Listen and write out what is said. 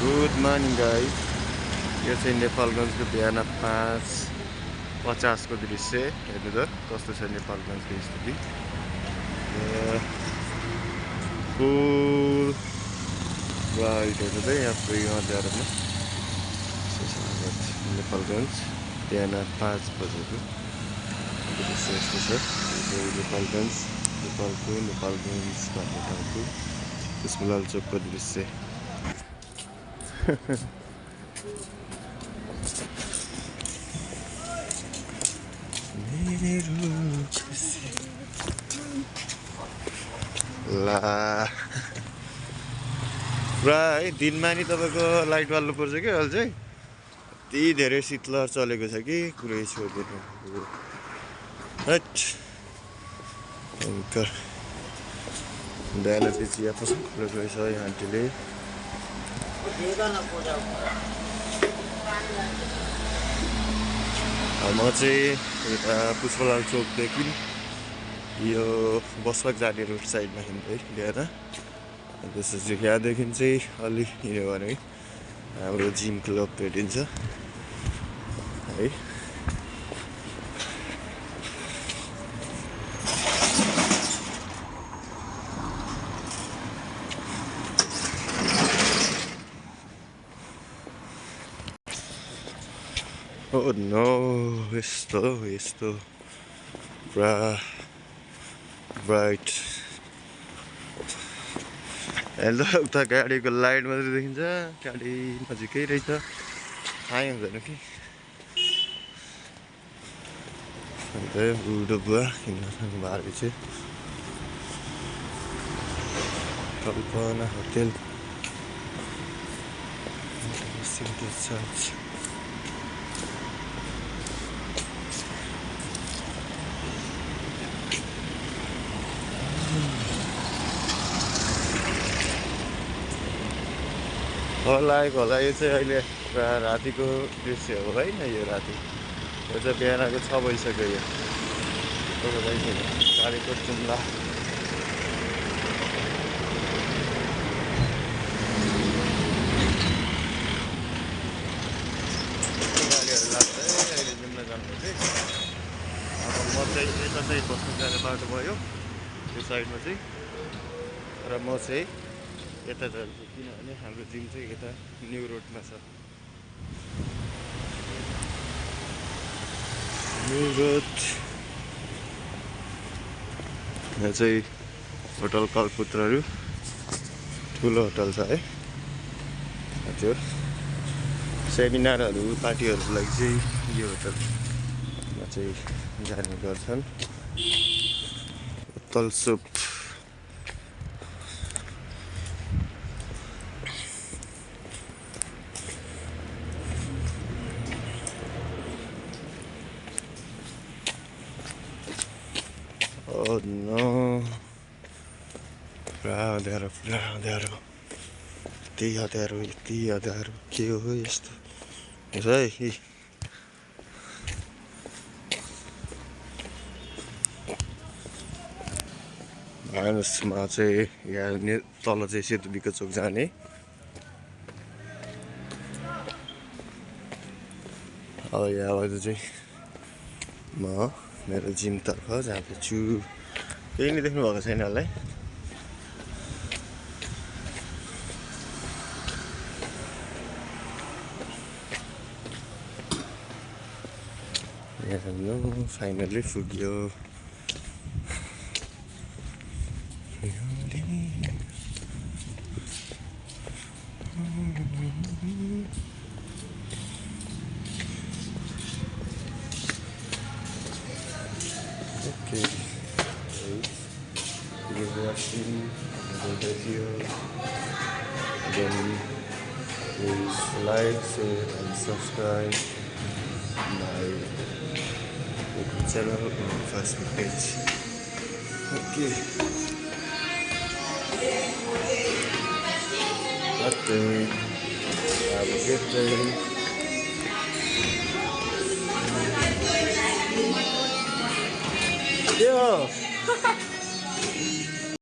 Good morning guys. यो चाहिँ नेपालगञ्जको बिहान 5:50 को दृश्य हेर्नु त कस्तो छ नेपालगञ्जको स्थिति। फुल वाइट हेर्नु त यहाँ पुरै अँध्यारोमा नेपालगञ्ज बिहान 5 बजेको दृश्य यस्तो छ। नेपालगञ्ज नेपालगञ्ज भन्ने ठाउँको पुष्पलाल चोकको दृश्य। ला पुरा है दिनमा नि तपाईँको लाइट बाल्नु पर्छ कि अहिले चाहिँ यति धेरै शीतलहर चलेको छ कि कुरै छोडिदिनु। हट बिहान चाहिँ चिया पसन्द गरेको रहेछ यहाँ आन्टीले। म चाहिँ यता पुष्पलाल चोकदेखि यो बसपाक जाने रोड साइडमा हिँड्दै लिएर त्यसपछि यहाँदेखि चाहिँ अलि हिँड्यो भने हाम्रो जिम क्लब भेटिन्छ है। Oh no, यस्तो पुरा ब्राइट। अहिले त उता गाडीको लाइट मात्रै देखिन्छ, गाडी नजिकै रहेछ, थाहै हुँदैन कि। अन्त बुढो बुवा किन्न बारे चाहिँ कल्पना होटेल चर्च। होला यो चाहिँ अहिले रातिको दृश्य हो होइन। यो राति यो चाहिँ बिहानको 6 बजिसक्यो। यो गाडीको जुम्ला गाडीहरू लाग्छ अहिले जुम्ला जानुपर्छ। अब म चाहिँ यता चाहिँ बस्नु जाने बाटो भयो यो साइडमा चाहिँ, र म चाहिँ यता जान्छु किनभने हाम्रो जिम चाहिँ यता न्यू रोडमा छ। न्यू रोड यहाँ चाहिँ होटल कल्पपुत्रहरू ठुलो होटल छ है। त्यो सेमिनारहरू पार्टीहरूको लागि चाहिँ यो होटलमा चाहिँ जाने गर्छन्। होटल सुप Oh no, पुरा अँध्यारो यति अँध्यारो के हो यस्तो है। मानुसमा चाहिँ यहाँ तल चाहिँ सेतुबीको चोक जाने। अब यहाँबाट चाहिँ म मेरो जिमतर्फ जाँदैछु। केही नि देख्नु भएको छैन होला है। यहाँ फाइनली पुग्यो। Okay, give watching the video. Then please like, share and subscribe my YouTube channel and Facebook page. Okay. Have a good day. Yeah.